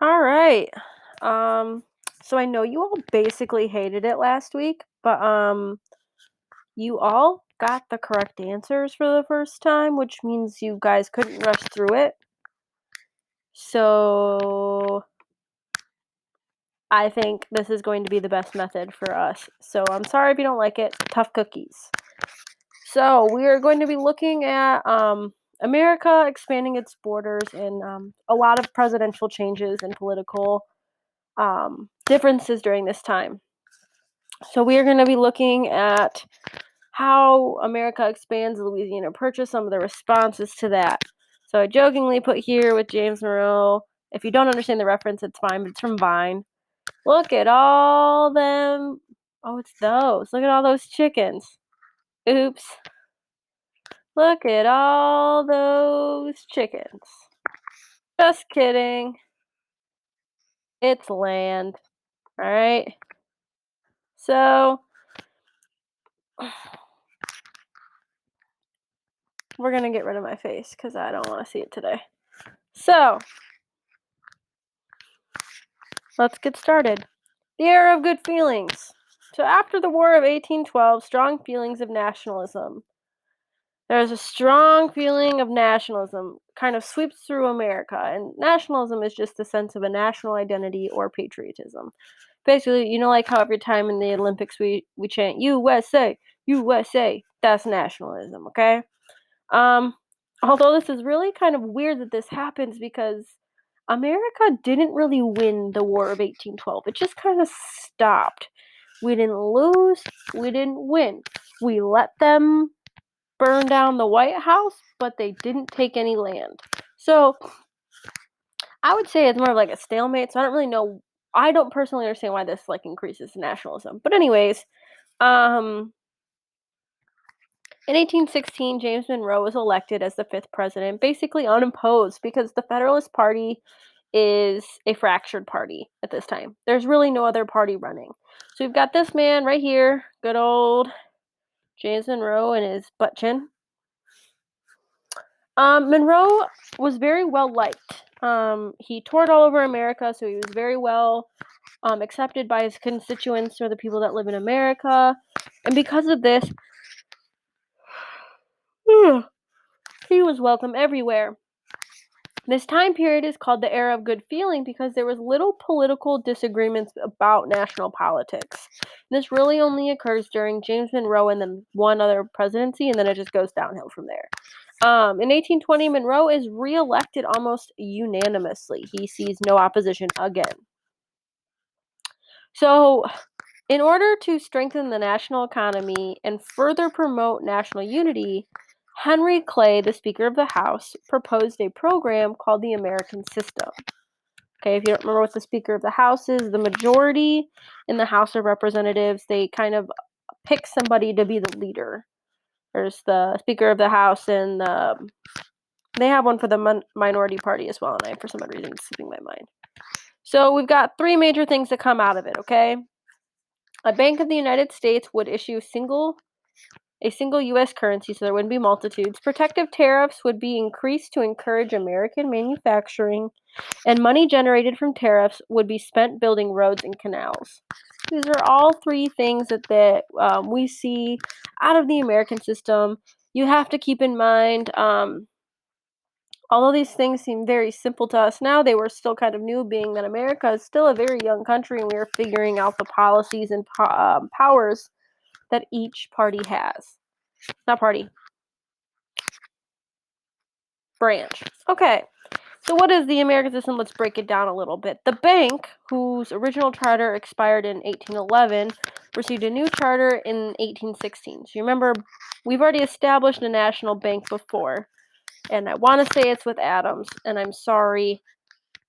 All right. Um, so I know you all basically hated it last week, but you all got the correct answers for the first time, which means you guys couldn't rush through it. So I think this is going to be the best method for us. So I'm sorry if you don't like it. Tough cookies. So we are going to be looking at America expanding its borders and a lot of presidential changes and political differences during this time. So we are going to be looking at how America expands Louisiana Purchase, some of the responses to that. So I jokingly put here with James Monroe. If you don't understand the reference, it's fine, but it's from Vine. Look at all them. Oh, it's those. Look at all those chickens. Oops. Look at all those chickens. Just kidding. It's land. All right. So we're going to get rid of my face because I don't want to see it today. So let's get started. The era of good feelings. So after the War of 1812, strong feelings of nationalism. There's a strong feeling of nationalism kind of sweeps through America, and nationalism is just the sense of a national identity or patriotism. Basically, like how every time in the Olympics we chant USA, USA. That's nationalism, okay? Um, Although this is really kind of weird that this happens because America didn't really win the War of 1812. It just kind of stopped. We didn't lose, we didn't win. We let them burn down the White House, but they didn't take any land. So I would say it's more of like a stalemate. So I don't really know. I don't personally understand why this increases nationalism. But anyways, in 1816, James Monroe was elected as the 5th president, basically unopposed because the Federalist Party is a fractured party at this time. There's really no other party running. So we've got this man right here, good old James Monroe and his butt chin. Monroe was very well liked. He toured all over America, so he was very well accepted by his constituents or the people that live in America. And because of this, he was welcome everywhere. This time period is called the era of good feeling because there was little political disagreements about national politics. This really only occurs during James Monroe and then one other presidency, and then it just goes downhill from there. In 1820, Monroe is reelected almost unanimously. He sees no opposition again. So, in order to strengthen the national economy and further promote national unity, Henry Clay, the Speaker of the House, proposed a program called the American System. Okay, if you don't remember what the Speaker of the House is, the majority in the House of Representatives, they kind of pick somebody to be the leader. There's the Speaker of the House, and they have one for the minority party as well, and I, for some odd reason, it's slipping my mind. So we've got 3 major things that come out of it, okay? A Bank of the United States would issue a single U.S. currency, so there wouldn't be multitudes. Protective tariffs would be increased to encourage American manufacturing, and money generated from tariffs would be spent building roads and canals. These are all 3 things that we see out of the American system. You have to keep in mind, although these things seem very simple to us now, they were still kind of new, being that America is still a very young country, and we are figuring out the policies and powers that each party has. Not party. Branch. Okay. So what is the American system? Let's break it down a little bit. The bank, whose original charter expired in 1811, received a new charter in 1816. So you remember, we've already established a national bank before. And I want to say it's with Adams, and I'm sorry,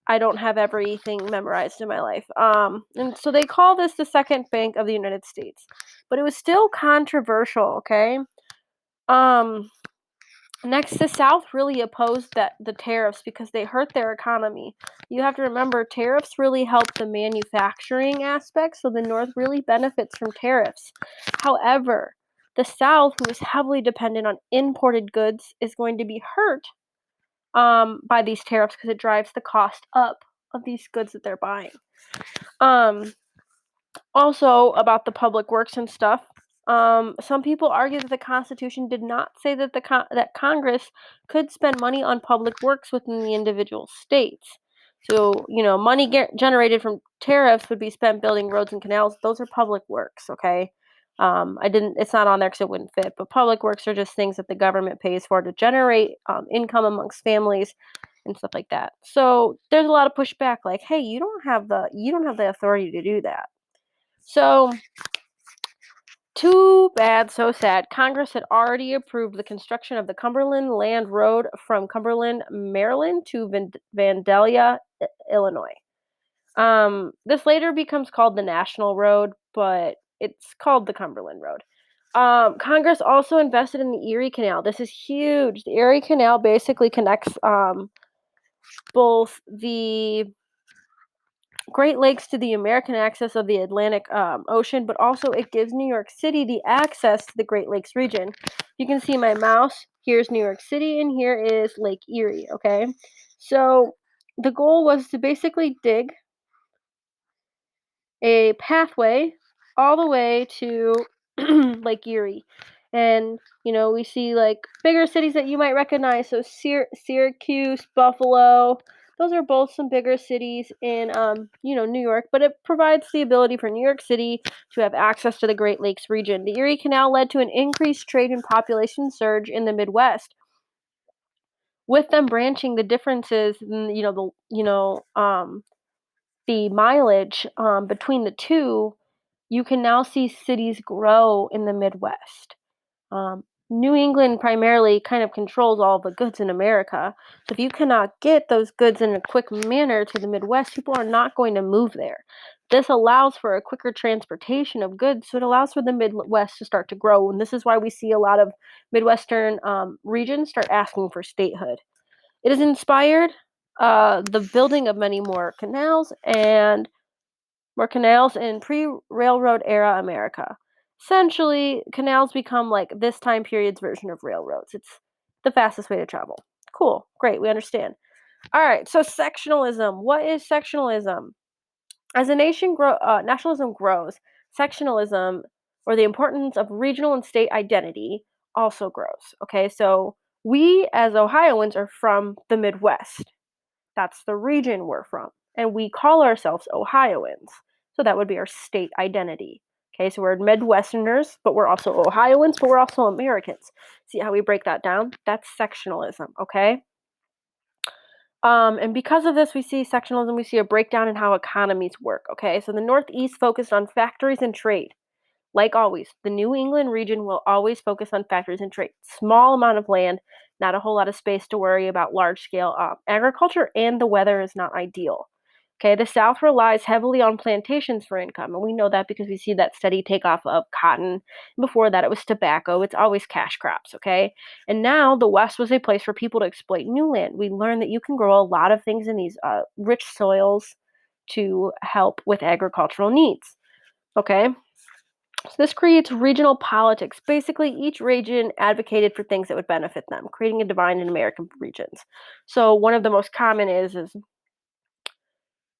I don't have everything memorized in my life. And so they call this the Second Bank of the United States. But it was still controversial, okay? Next, the South really opposed the tariffs because they hurt their economy. You have to remember, tariffs really help the manufacturing aspect, so the North really benefits from tariffs. However, the South, who is heavily dependent on imported goods, is going to be hurt by these tariffs because it drives the cost up of these goods that they're buying. Also about the public works and stuff. Some people argue that the Constitution did not say that that Congress could spend money on public works within the individual states. So, money generated from tariffs would be spent building roads and canals. Those are public works, okay? It's not on there because it wouldn't fit, but public works are just things that the government pays for to generate income amongst families and stuff like that. So there's a lot of pushback, like, hey, you don't have the authority to do that. So, too bad, so sad. Congress had already approved the construction of the Cumberland Land Road from Cumberland, Maryland to Vandalia, Illinois. This later becomes called the National Road, but it's called the Cumberland Road. Congress also invested in the Erie Canal. This is huge. The Erie Canal basically connects both the Great Lakes to the American axis of the Atlantic Ocean, but also it gives New York City the access to the Great Lakes region. You can see my mouse. Here's New York City, and here is Lake Erie, okay? So the goal was to basically dig a pathway all the way to Lake Erie. And, we see like bigger cities that you might recognize. So Syracuse, Buffalo, those are both some bigger cities in, New York, but it provides the ability for New York City to have access to the Great Lakes region. The Erie Canal led to an increased trade and population surge in the Midwest. With them branching, the differences, the mileage between the two, you can now see cities grow in the Midwest. New England primarily kind of controls all the goods in America. So if you cannot get those goods in a quick manner to the Midwest, people are not going to move there. This allows for a quicker transportation of goods, so it allows for the Midwest to start to grow. And this is why we see a lot of Midwestern regions start asking for statehood. It has inspired the building of many more canals in pre-railroad era America. Essentially, canals become like this time period's version of railroads. It's the fastest way to travel. Cool. Great. We understand. All right. So sectionalism. What is sectionalism? As nationalism grows, sectionalism, or the importance of regional and state identity, also grows. Okay. So we as Ohioans are from the Midwest. That's the region we're from. And we call ourselves Ohioans. So that would be our state identity. Okay, so we're Midwesterners, but we're also Ohioans, but we're also Americans. See how we break that down? That's sectionalism, okay? And because of this, we see sectionalism, we see a breakdown in how economies work, okay? So the Northeast focused on factories and trade. Like always, the New England region will always focus on factories and trade. Small amount of land, not a whole lot of space to worry about large scale agriculture, and the weather is not ideal. Okay, the South relies heavily on plantations for income, and we know that because we see that steady takeoff of cotton. Before that, it was tobacco. It's always cash crops, okay? And now the West was a place for people to exploit new land. We learned that you can grow a lot of things in these rich soils to help with agricultural needs, okay? So this creates regional politics. Basically, each region advocated for things that would benefit them, creating a divide in American regions. So one of the most common is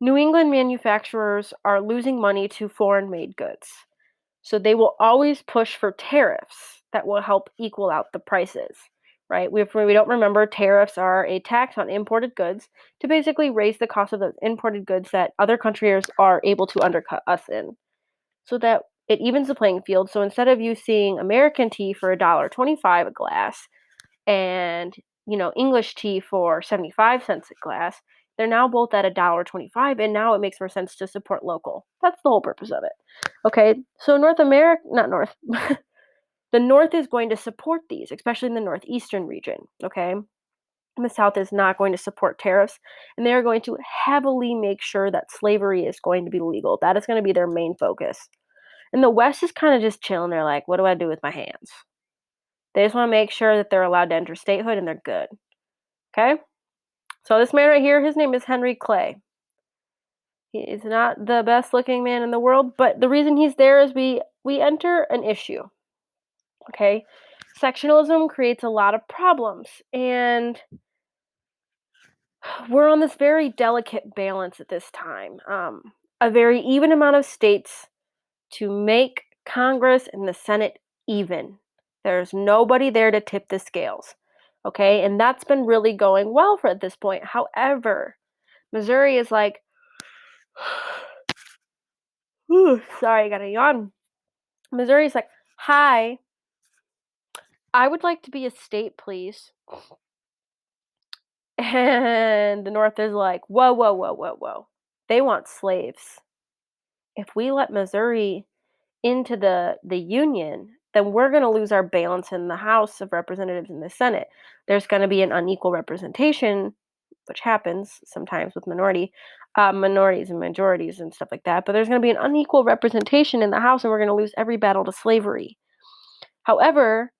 New England manufacturers are losing money to foreign-made goods. So they will always push for tariffs that will help equal out the prices, right? If we don't remember, tariffs are a tax on imported goods to basically raise the cost of those imported goods that other countries are able to undercut us in, so that it evens the playing field. So instead of you seeing American tea for $1.25 a glass and English tea for 75 cents a glass, they're now both at $1.25, and now it makes more sense to support local. That's the whole purpose of it. Okay, so the North is going to support these, especially in the Northeastern region. Okay, and the South is not going to support tariffs, and they are going to heavily make sure that slavery is going to be legal. That is going to be their main focus. And the West is kind of just chilling. They're like, what do I do with my hands? They just want to make sure that they're allowed to enter statehood and they're good. Okay? So this man right here, his name is Henry Clay. He is not the best looking man in the world, but the reason he's there is we enter an issue. Okay? Sectionalism creates a lot of problems, and We're on this very delicate balance at this time. A very even amount of states to make Congress and the Senate even. There's nobody there to tip the scales. Okay, and that's been really going well for at this point. However, Missouri is like, sorry, I got a yawn. Missouri is like, hi, I would like to be a state, please. And the North is like, whoa, whoa, whoa, whoa, whoa. They want slaves. If we let Missouri into the Union, then we're going to lose our balance in the House of Representatives and the Senate. There's going to be an unequal representation, which happens sometimes with minorities and majorities and stuff like that. But there's going to be an unequal representation in the House, and we're going to lose every battle to slavery. However,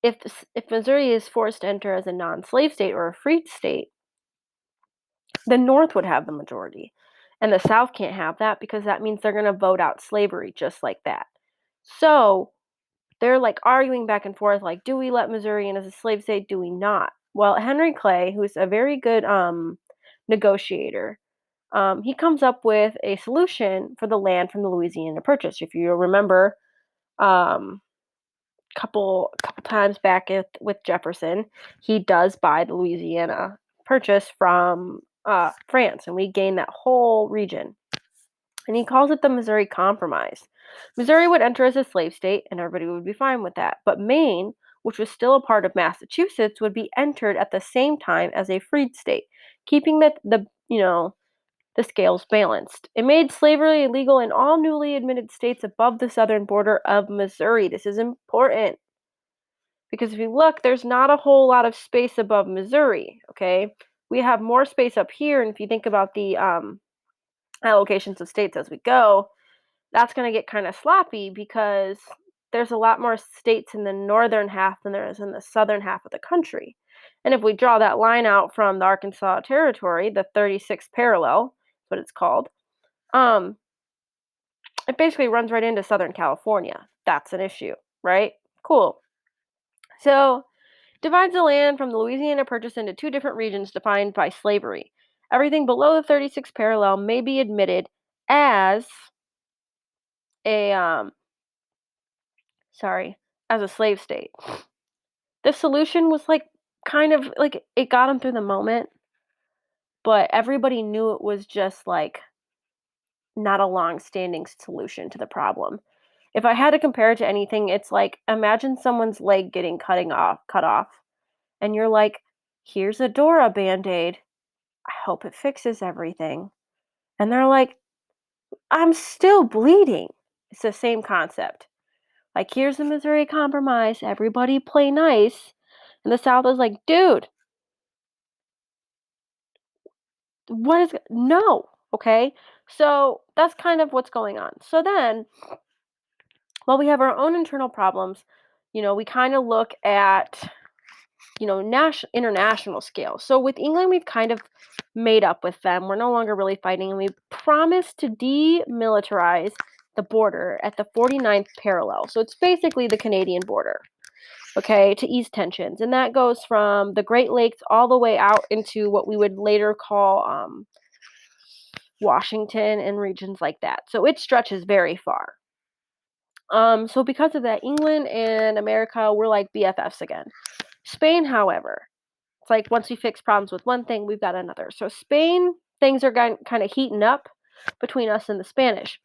if Missouri is forced to enter as a non-slave state or a free state, the North would have the majority. And the South can't have that because that means they're going to vote out slavery just like that. So they're like arguing back and forth, like, do we let Missouri in as a slave state? Do we not? Well, Henry Clay, who's a very good negotiator, he comes up with a solution for the land from the Louisiana Purchase. If you remember, um, couple times back with Jefferson, he does buy the Louisiana Purchase from France, and we gain that whole region. And he calls it the Missouri Compromise. Missouri would enter as a slave state, and everybody would be fine with that. But Maine, which was still a part of Massachusetts, would be entered at the same time as a freed state, keeping the scales balanced. It made slavery illegal in all newly admitted states above the southern border of Missouri. This is important because if you look, there's not a whole lot of space above Missouri. Okay, we have more space up here, and if you think about the allocations of states as we go, that's going to get kind of sloppy because there's a lot more states in the northern half than there is in the southern half of the country. And if we draw that line out from the Arkansas Territory, the 36th parallel, is what it's called, it basically runs right into Southern California. That's an issue, right? Cool. So, divides the land from the Louisiana Purchase into two different regions defined by slavery. Everything below the 36th parallel may be admitted as a as a slave state. The solution was like kind of like it got them through the moment, but everybody knew it was just like not a long-standing solution to the problem. If I had to compare it to anything, it's like imagine someone's leg getting cut off, and you're like, "Here's a Dora band-aid. I hope it fixes everything." And they're like, "I'm still bleeding." It's the same concept. Like, here's the Missouri Compromise. Everybody play nice. And the South is like, dude, what is no, okay? So that's kind of what's going on. So then, while we have our own internal problems, we kind of look at international scale. So with England, we've kind of made up with them. We're no longer really fighting, and we promised to demilitarize the border at the 49th parallel. So it's basically the Canadian border, okay, to ease tensions. And that goes from the Great Lakes all the way out into what we would later call Washington and regions like that. So it stretches very far. So because of that, England and America were like BFFs again. Spain, however, it's like once we fix problems with one thing, we've got another. So Spain, things are kind of heating up between us and the Spanish.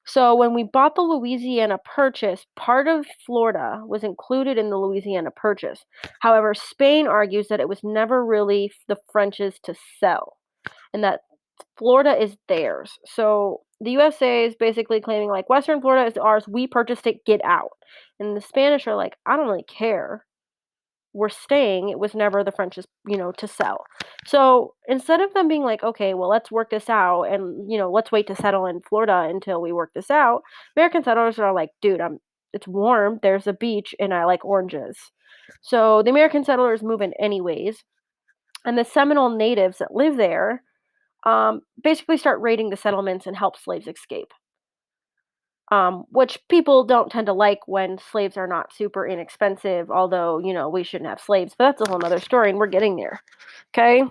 So when we bought the Louisiana Purchase, part of Florida was included in the Louisiana Purchase. However, Spain argues that it was never really the French's to sell, and that Florida is theirs. So the USA is basically claiming like Western Florida is ours. We purchased it. Get out. And the Spanish are like, I don't really care. We're staying. It was never the French's, to sell. So instead of them being like, okay, well, let's work this out, and let's wait to settle in Florida until we work this out, American settlers are like, dude, it's warm. There's a beach, and I like oranges. So the American settlers move in anyways, and the Seminole natives that live there basically start raiding the settlements and help slaves escape. Which people don't tend to like when slaves are not super inexpensive, although, we shouldn't have slaves, but that's a whole nother story, and we're getting there. Okay?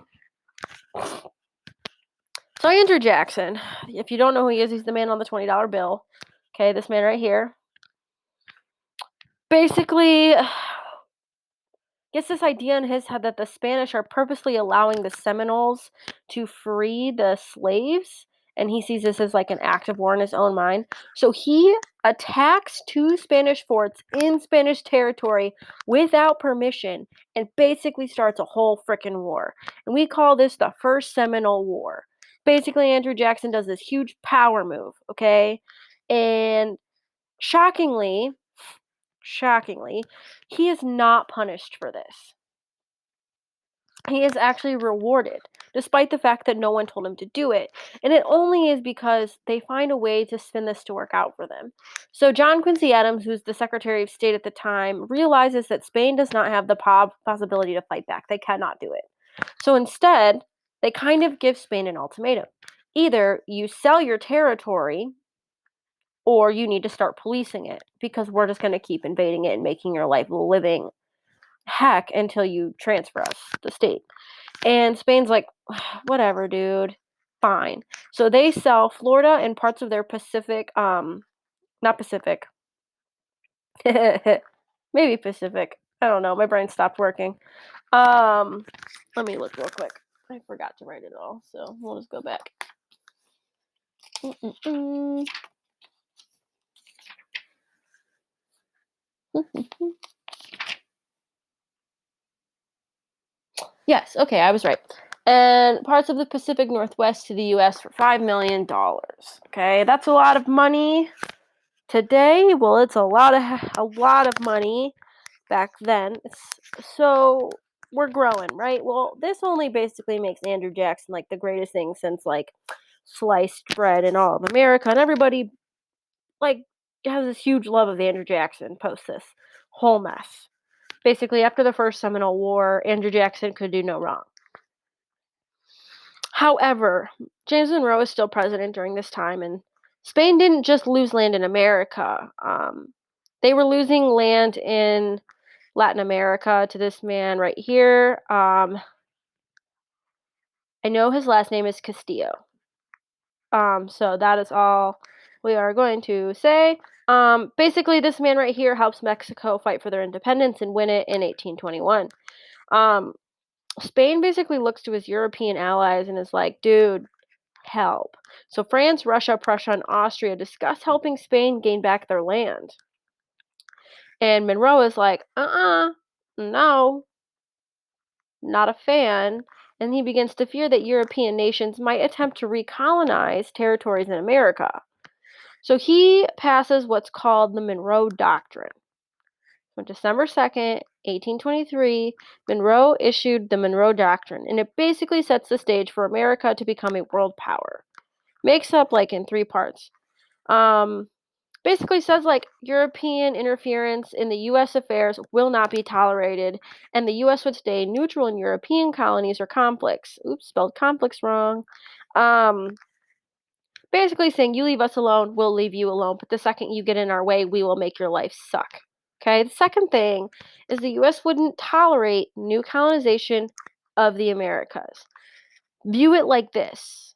So Andrew Jackson, if you don't know who he is, he's the man on the $20 bill. Okay, this man right here. Basically, gets this idea in his head that the Spanish are purposely allowing the Seminoles to free the slaves, and he sees this as like an act of war in his own mind. So he attacks 2 Spanish forts in Spanish territory without permission and basically starts a whole frickin' war. And we call this the First Seminole War. Basically, Andrew Jackson does this huge power move, okay? And shockingly, he is not punished for this. He is actually rewarded, despite the fact that no one told him to do it. And it only is because they find a way to spin this to work out for them. So John Quincy Adams, who's the Secretary of State at the time, realizes that Spain does not have the possibility to fight back. They cannot do it. So instead, they kind of give Spain an ultimatum. Either you sell your territory or you need to start policing it, because we're just going to keep invading it and making your life a living heck until you transfer us the state. And Spain's like, whatever, dude. Fine. So they sell Florida and parts of their Pacific, not Pacific. Maybe Pacific. I don't know. My brain stopped working. Let me look real quick. I forgot to write it all, so we'll just go back. Yes, okay, I was right. And parts of the Pacific Northwest to the U.S. for $5 million. Okay, that's a lot of money today. Well, it's a lot of money back then. So we're growing, right? Well, this only basically makes Andrew Jackson like the greatest thing since like sliced bread in all of America, and everybody like has this huge love of Andrew Jackson post this whole mess. Basically, after the First Seminole War, Andrew Jackson could do no wrong. However, James Monroe is still president during this time, and Spain didn't just lose land in America. They were losing land in Latin America to this man right here. I know his last name is Castillo. So that is all we are going to say. Basically, this man right here helps Mexico fight for their independence and win it in 1821. Spain basically looks to his European allies and is like, dude, help. So France, Russia, Prussia, and Austria discuss helping Spain gain back their land. And Monroe is like, no, not a fan. And he begins to fear that European nations might attempt to recolonize territories in America. So he passes what's called the Monroe Doctrine. On December 2nd, 1823, Monroe issued the Monroe Doctrine, and it basically sets the stage for America to become a world power. Makes up like in 3 parts. Basically says like European interference in the U.S. affairs will not be tolerated, and the U.S. would stay neutral in European colonies or conflicts. Oops, spelled conflicts wrong. Basically saying you leave us alone, we'll leave you alone, but the second you get in our way, we will make your life suck. Okay, the second thing is the U.S. wouldn't tolerate new colonization of the Americas. View it like this.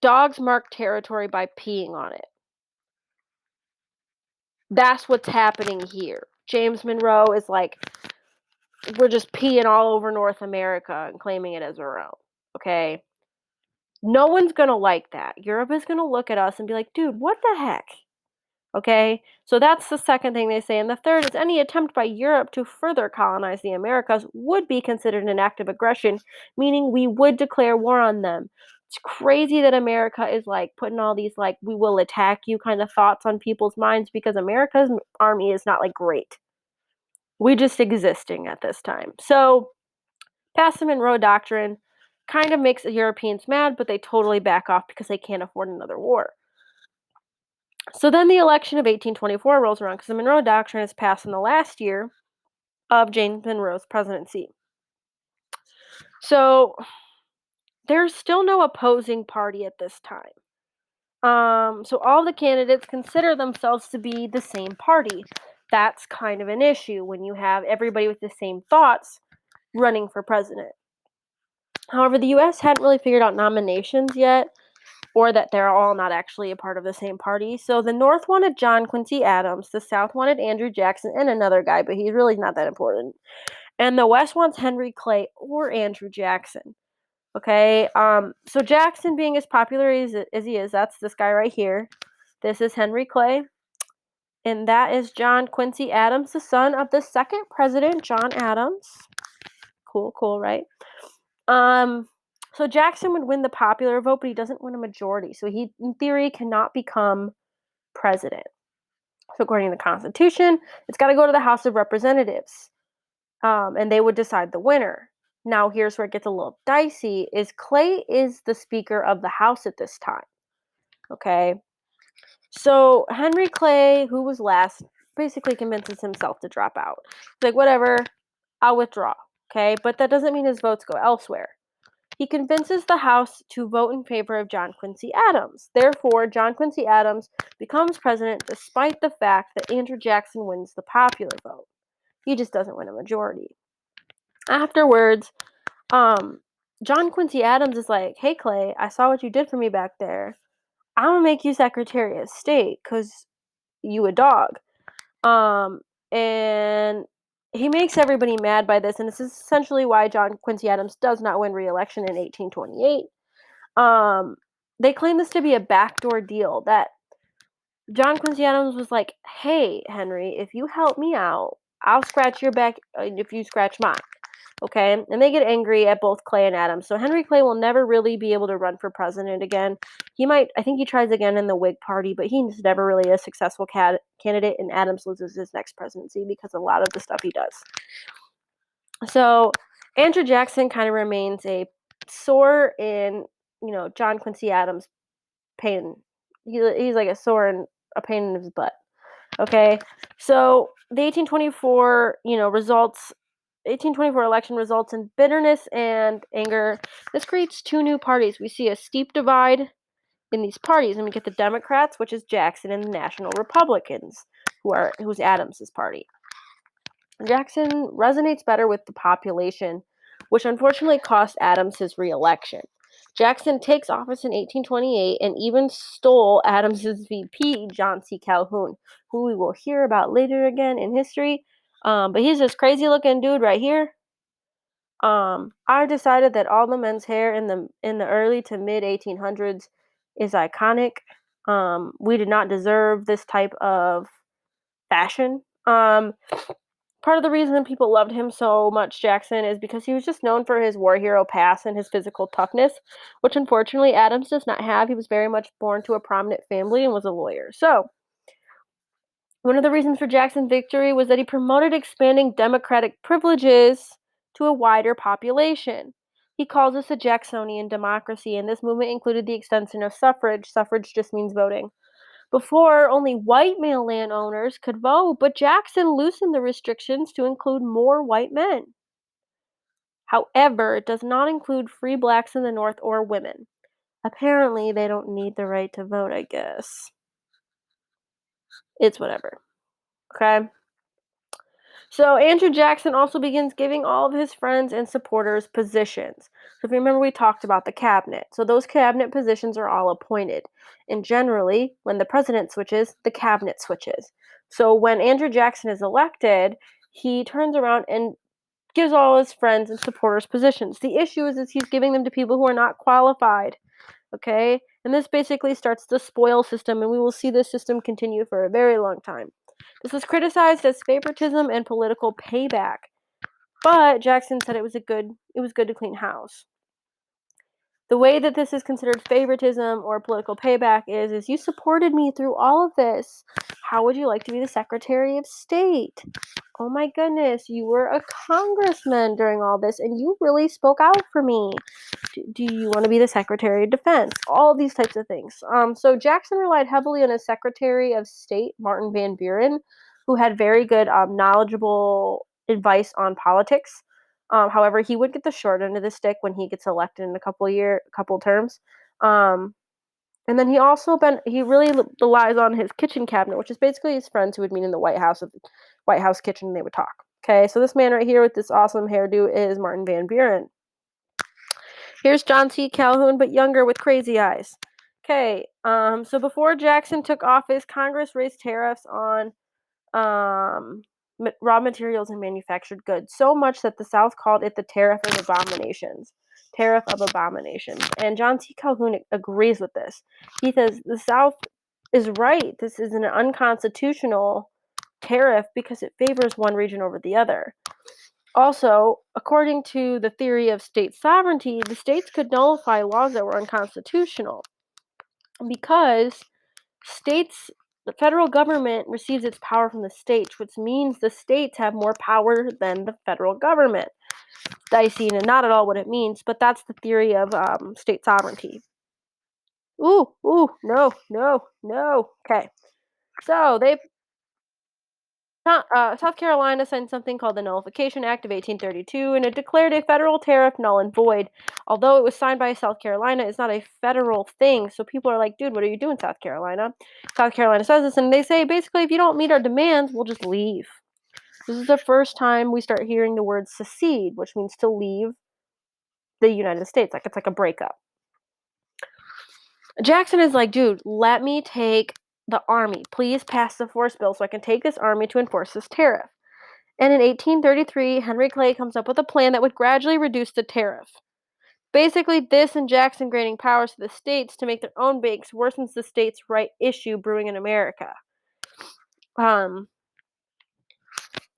Dogs mark territory by peeing on it. That's what's happening here. James Monroe is like, we're just peeing all over North America and claiming it as our own. Okay? No one's going to like that. Europe is going to look at us and be like, dude, what the heck? Okay? So that's the second thing they say. And the third is any attempt by Europe to further colonize the Americas would be considered an act of aggression, meaning we would declare war on them. It's crazy that America is like putting all these like we will attack you kind of thoughts on people's minds, because America's army is not like great. We just existing at this time. So pass the Monroe Doctrine kind of makes the Europeans mad, but they totally back off because they can't afford another war. So then the election of 1824 rolls around because the Monroe Doctrine is passed in the last year of James Monroe's presidency. So there's still no opposing party at this time. So all the candidates consider themselves to be the same party. That's kind of an issue when you have everybody with the same thoughts running for president. However, the U.S. hadn't really figured out nominations yet, or that they're all not actually a part of the same party. So the North wanted John Quincy Adams, the South wanted Andrew Jackson, and another guy, but he's really not that important. And the West wants Henry Clay or Andrew Jackson. Okay, so Jackson being as popular as he is, that's this guy right here. This is Henry Clay, and that is John Quincy Adams, the son of the second president, John Adams. Cool, right? So Jackson would win the popular vote, but he doesn't win a majority. So he, in theory, cannot become president. So according to the Constitution, it's got to go to the House of Representatives, and they would decide the winner. Now, here's where it gets a little dicey: is Clay is the Speaker of the House at this time. Okay, so Henry Clay, who was last, basically convinces himself to drop out. He's like, whatever, I'll withdraw. Okay, but that doesn't mean his votes go elsewhere. He convinces the House to vote in favor of John Quincy Adams. Therefore, John Quincy Adams becomes president despite the fact that Andrew Jackson wins the popular vote. He just doesn't win a majority. Afterwards, John Quincy Adams is like, hey, Clay, I saw what you did for me back there. I'm going to make you Secretary of State because you a dog. And he makes everybody mad by this, and this is essentially why John Quincy Adams does not win re-election in 1828. They claim this to be a backdoor deal, that John Quincy Adams was like, hey, Henry, if you help me out, I'll scratch your back if you scratch mine. Okay? And they get angry at both Clay and Adams. So Henry Clay will never really be able to run for president again. I think he tries again in the Whig Party, but he's never really a successful candidate, and Adams loses his next presidency because of a lot of the stuff he does. So Andrew Jackson kind of remains a sore in, John Quincy Adams' pain. He's like a sore and a pain in his butt. Okay, so the 1824, 1824 election results in bitterness and anger. This creates two new parties. We see a steep divide in these parties, and we get the Democrats, which is Jackson, and the National Republicans, who's Adams's party. Jackson resonates better with the population, which unfortunately cost Adams his re-election. Jackson takes office in 1828 and even stole Adams's VP, John C. Calhoun, who we will hear about later again in history. But he's this crazy-looking dude right here. I decided that all the men's hair in the early to mid 1800s is iconic. We did not deserve this type of fashion. Part of the reason people loved him so much, Jackson, is because he was just known for his war hero past and his physical toughness, which unfortunately Adams does not have. He was very much born to a prominent family and was a lawyer. So, one of the reasons for Jackson's victory was that he promoted expanding democratic privileges to a wider population. He calls this a Jacksonian democracy, and this movement included the extension of suffrage. Suffrage just means voting. Before, only white male landowners could vote, but Jackson loosened the restrictions to include more white men. However, it does not include free blacks in the North or women. Apparently, they don't need the right to vote, I guess. It's whatever. Okay? So Andrew Jackson also begins giving all of his friends and supporters positions. So if you remember, we talked about the cabinet. So those cabinet positions are all appointed. And generally, when the president switches, the cabinet switches. So when Andrew Jackson is elected, he turns around and gives all his friends and supporters positions. The issue is he's giving them to people who are not qualified. Okay? And this basically starts the spoil system, and we will see this system continue for a very long time. This was criticized as favoritism and political payback, but Jackson said it was good to clean house. The way that this is considered favoritism or political payback is you supported me through all of this. How would you like to be the Secretary of State? Oh my goodness, you were a congressman during all this, and you really spoke out for me. Do you want to be the Secretary of Defense? All these types of things. So Jackson relied heavily on his Secretary of State, Martin Van Buren, who had very good, knowledgeable advice on politics. However, he would get the short end of the stick when he gets elected in a couple terms. And then he really relies on his kitchen cabinet, which is basically his friends who would meet in the White House kitchen, and they would talk. Okay, so this man right here with this awesome hairdo is Martin Van Buren. Here's John C. Calhoun, but younger with crazy eyes. Okay, so before Jackson took office, Congress raised tariffs on raw materials and manufactured goods so much that the South called it the Tariff of Abominations. Tariff of Abominations. And John C. Calhoun agrees with this. He says the South is right. This is an unconstitutional tariff because it favors one region over the other. Also, according to the theory of state sovereignty, the states could nullify laws that were unconstitutional because the federal government receives its power from the states, which means the states have more power than the federal government. It's dicey and not at all what it means, but that's the theory of state sovereignty. No. Okay. So South Carolina signed something called the Nullification Act of 1832, and it declared a federal tariff null and void. Although it was signed by South Carolina, it's not a federal thing. So people are like, dude, what are you doing, South Carolina? South Carolina says this, and they say, basically, if you don't meet our demands, we'll just leave. This is the first time we start hearing the word secede, which means to leave the United States. Like, it's like a breakup. Jackson is like, dude, let me take the army. Please pass the force bill so I can take this army to enforce this tariff. And in 1833, Henry Clay comes up with a plan that would gradually reduce the tariff. Basically, this and Jackson granting powers to the states to make their own banks worsens the states' right issue brewing in America.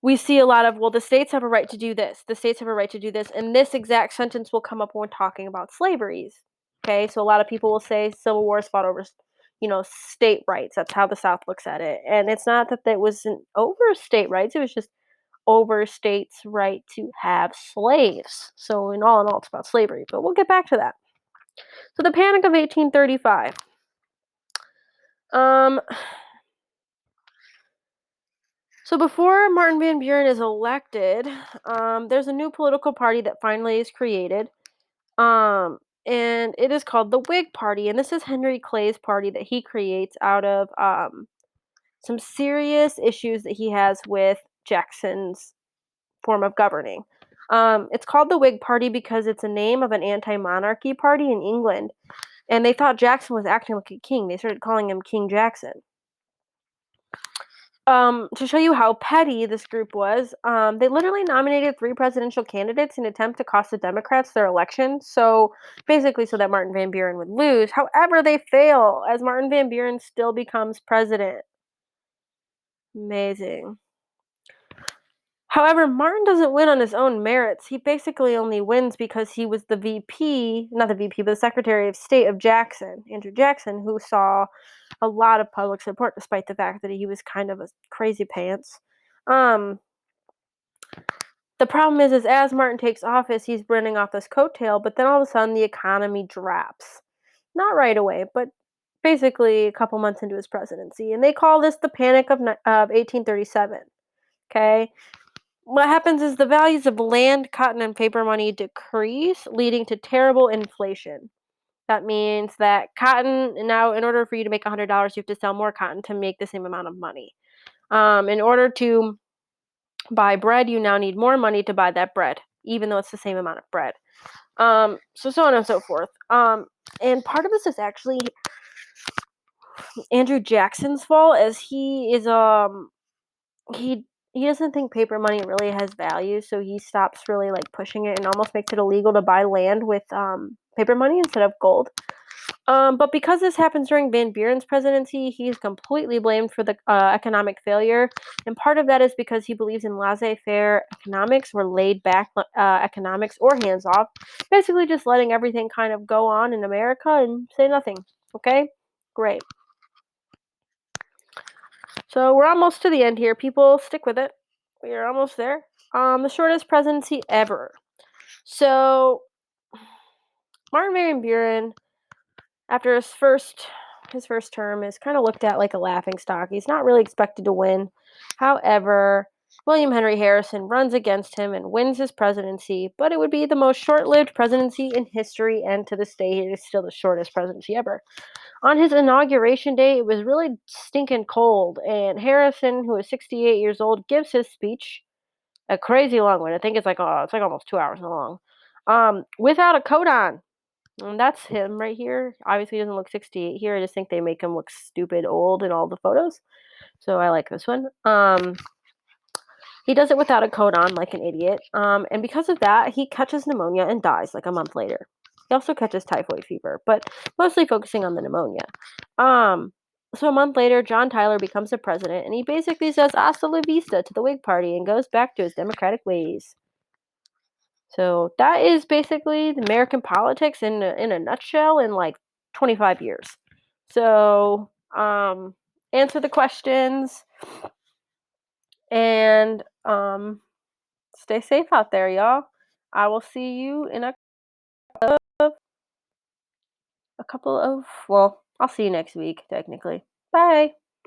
We see a lot of, well, the states have a right to do this. The states have a right to do this. And this exact sentence will come up when we're talking about slaveries. Okay, so a lot of people will say Civil War is fought over, state rights. That's how the South looks at it. And it's not that it wasn't over state rights. It was just over states' right to have slaves. So in all, it's about slavery. But we'll get back to that. So the Panic of 1835. So before Martin Van Buren is elected, there's a new political party that finally is created. And it is called the Whig Party. And this is Henry Clay's party that he creates out of some serious issues that he has with Jackson's form of governing. It's called the Whig Party because it's a name of an anti-monarchy party in England. And they thought Jackson was acting like a king. They started calling him King Jackson. To show you how petty this group was, they literally nominated 3 presidential candidates in an attempt to cost the Democrats their election. So basically, so that Martin Van Buren would lose. However, they fail as Martin Van Buren still becomes president. Amazing. However, Martin doesn't win on his own merits. He basically only wins because he was the not the VP, but the Secretary of State of Jackson, Andrew Jackson, who saw a lot of public support despite the fact that he was kind of a crazy pants. The problem is as Martin takes office, he's running off this coattail, but then all of a sudden the economy drops. Not right away, but basically a couple months into his presidency. And they call this the Panic of 1837. Okay? What happens is the values of land, cotton, and paper money decrease, leading to terrible inflation. That means that cotton, now in order for you to make $100, you have to sell more cotton to make the same amount of money. In order to buy bread, you now need more money to buy that bread, even though it's the same amount of bread. So on and so forth. And part of this is actually Andrew Jackson's fault, as he is he doesn't think paper money really has value, so he stops really like pushing it and almost makes it illegal to buy land with paper money instead of gold. But because this happens during Van Buren's presidency, he's completely blamed for the economic failure. And part of that is because he believes in laissez-faire economics or laid-back economics or hands-off. Basically just letting everything kind of go on in America and say nothing. Okay? Great. So we're almost to the end here. People, stick with it. We are almost there. The shortest presidency ever. So Martin Van Buren, after his first term, is kind of looked at like a laughingstock. He's not really expected to win. However, William Henry Harrison runs against him and wins his presidency, but it would be the most short-lived presidency in history, and to this day, it is still the shortest presidency ever. On his inauguration day, it was really stinking cold, and Harrison, who is 68 years old, gives his speech, a crazy long one. I think it's like almost 2 hours long, without a coat on. And that's him right here. Obviously, he doesn't look 68 here. I just think they make him look stupid old in all the photos. So I like this one. He does it without a coat on, like an idiot. And because of that, he catches pneumonia and dies like a month later. He also catches typhoid fever, but mostly focusing on the pneumonia. Um, so a month later, John Tyler becomes the president, and he basically says "Hasta la vista" to the Whig Party and goes back to his democratic ways. So that is basically the American politics in a nutshell in like 25 years. So answer the questions and stay safe out there, y'all. I will see you in a couple of, well, I'll see you next week technically. Bye.